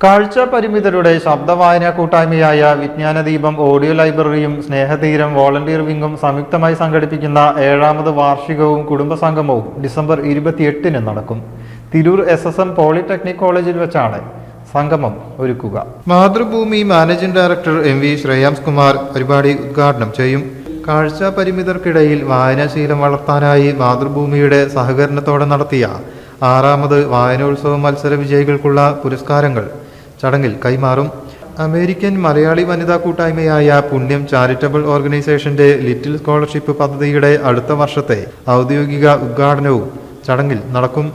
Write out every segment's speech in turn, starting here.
കാഴ്ച പരിമിതരുടെ ശബ്ദവായനാ കൂട്ടായ്മയായ വിജ്ഞാനദീപം ഓഡിയോ ലൈബ്രറിയും സ്നേഹതീരം വോളണ്ടിയർ വിംഗും സംയുക്തമായി സംഘടിപ്പിക്കുന്ന 7ാമത് വാർഷികവും കുടുംബസംഗമവും ഡിസംബർ 28-ന് നടക്കും. തിരൂർ SSM പോളിടെക്നിക് കോളേജിൽ വെച്ചാണ് സംഗമം ഒരുക്കുക. Mathrubhumi managing director MV Shreyams Kumar പരിപാടി ഉദ്ഘാടനം ചെയ്യും. കാഴ്ച പരിമിതർക്കിടയിൽ വായനാശീലം വളർത്താനായി മാതൃഭൂമിയുടെ സഹകരണത്തോടെ നടത്തിയ 6ാമത് വായനോത്സവ മത്സര വിജയികൾക്കുള്ള പുരസ്കാരങ്ങൾ ചടങ്ങിൽ കൈമാറും. അമേരിക്കൻ മലയാളി വനിതാ കൂട്ടായ്മയായ പുണ്യം ചാരിറ്റബിൾ ഓർഗനൈസേഷന്റെ ലിറ്റിൽ സ്കോളർഷിപ്പ് പദ്ധതിയുടെ അടുത്ത വർഷത്തെ ഔദ്യോഗിക ഉദ്ഘാടനവും ചടങ്ങിൽ നടക്കും.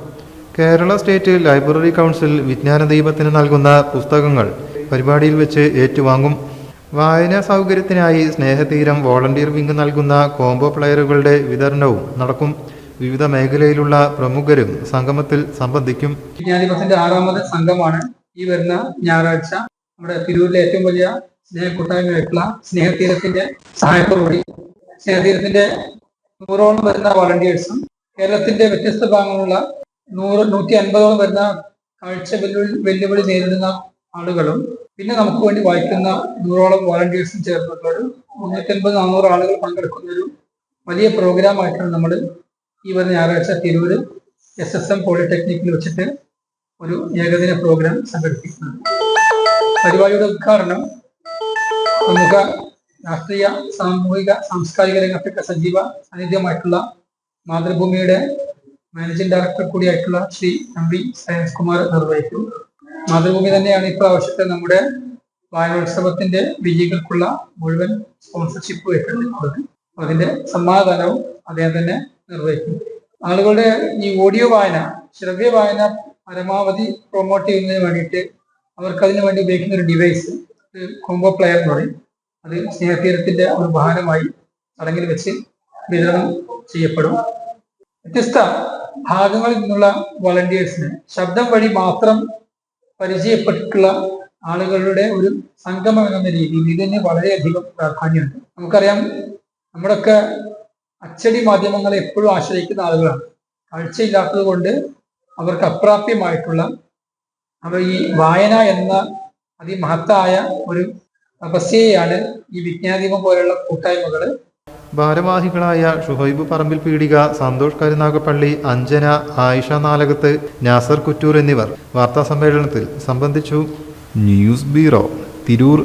കേരള സ്റ്റേറ്റ് ലൈബ്രറി കൗൺസിൽ വിജ്ഞാനദീപത്തിന് നൽകുന്ന പുസ്തകങ്ങൾ പരിപാടിയിൽ വെച്ച് ഏറ്റുവാങ്ങും. വായനാ സൗകര്യത്തിനായി സ്നേഹതീരം വോളണ്ടിയർ വിംഗ് നൽകുന്ന കോംബോ പ്ലെയറുകളുടെ വിതരണവും നടക്കും. വിവിധ മേഖലയിലുള്ള പ്രമുഖരും സംഗമത്തിൽ സംബന്ധിക്കും. വിജ്ഞാനദീപത്തിന്റെ 6ാമത് സംഘമാണ് ഈ വരുന്ന ഞായറാഴ്ച നമ്മുടെ തിരൂരിലെ ഏറ്റവും വലിയ സ്നേഹ കൂട്ടായ്മയായിട്ടുള്ള സ്നേഹതീരത്തിന്റെ സഹായത്തോടുകൂടി സ്നേഹതീരത്തിന്റെ 100ഓളം വരുന്ന വോളണ്ടിയേഴ്സും കേരളത്തിന്റെ വ്യത്യസ്ത ഭാഗങ്ങളുള്ള 100-150ഓളം വരുന്ന കാഴ്ച വെല്ലുവിളി നേരിടുന്ന ആളുകളും പിന്നെ നമുക്ക് വേണ്ടി വായിക്കുന്ന 100ഓളം വോളണ്ടിയേഴ്സും ചേർന്നിട്ടുള്ള 350-400 ആളുകൾ പങ്കെടുക്കുന്ന ഒരു വലിയ പ്രോഗ്രാം ആയിട്ടാണ് നമ്മൾ ഈ വരുന്ന ഞായറാഴ്ച തിരൂര് SSM പോളിടെക്നിക്കിൽ വെച്ചിട്ട് ഒരു ഏകദിന പ്രോഗ്രാം സംഘടിപ്പിക്കുന്നത്. പരിപാടിയുടെ ഉദ്ഘാടനം പ്രമുഖ രാഷ്ട്രീയ, സാമൂഹിക, സാംസ്കാരിക രംഗത്തൊക്കെ സജീവ സാന്നിധ്യമായിട്ടുള്ള മാതൃഭൂമിയുടെ മാനേജിംഗ് ഡയറക്ടർ കൂടിയായിട്ടുള്ള ശ്രീ MV ശ്രേയാംസ് കുമാർ നിർവഹിക്കും. മാതൃഭൂമി തന്നെയാണ് ഇപ്രാവശ്യത്തെ നമ്മുടെ വായനോത്സവത്തിന്റെ വിജയികൾക്കുള്ള മുഴുവൻ സ്പോൺസർഷിപ്പ് ഏറ്റെടുത്തിട്ടുള്ളത്. അതിന്റെ സമ്മാനദാനവും അദ്ദേഹം തന്നെ നിർവഹിക്കും. ആളുകളുടെ ഈ ഓഡിയോ വായന, ശ്രവ്യ വായന പരമാവധി പ്രൊമോട്ട് ചെയ്യുന്നതിന് വേണ്ടിയിട്ട് അവർക്ക് അതിനു വേണ്ടി ഉപയോഗിക്കുന്ന ഒരു ഡിവൈസ്, കോംബോ പ്ലെയർ എന്ന് പറയും, അത് സ്നേഹതീരത്തിന്റെ ഒരു ഭാഗമായി ചടങ്ങിൽ വെച്ച് വിതരണം ചെയ്യപ്പെടും. വ്യത്യസ്ത ഭാഗങ്ങളിൽ നിന്നുള്ള വോളണ്ടിയേഴ്സിന് ശബ്ദം വഴി മാത്രം പരിചയപ്പെട്ടിട്ടുള്ള ആളുകളുടെ ഒരു സംഗമം എന്ന രീതിയിൽ ഇതിന് വളരെയധികം പ്രാധാന്യമുണ്ട്. നമുക്കറിയാം, നമ്മുടെയൊക്കെ അച്ചടി മാധ്യമങ്ങളെ എപ്പോഴും ആശ്രയിക്കുന്ന ആളുകളാണ്. കാഴ്ചയില്ലാത്തത് കൊണ്ട് അവർക്ക് അപ്രാപ്യമായിട്ടുള്ള ഈ വായന എന്ന അതിമഹത്തായ ഒരു തപസ്യയാണ് ഈ വിജ്ഞാനദീപം പോലുള്ള കൂട്ടായ്മകൾ. ഭാരവാഹികളായ ഷുഹൈബ് പറമ്പിൽ പീടിക, സന്തോഷ് കരുനാഗപ്പള്ളി, അഞ്ജന, ആയിഷ നാലകത്ത്, നാസർ കുറ്റൂർ എന്നിവർ വാർത്താ സമ്മേളനത്തിൽ സംബന്ധിച്ചു. News bureau, Tirur.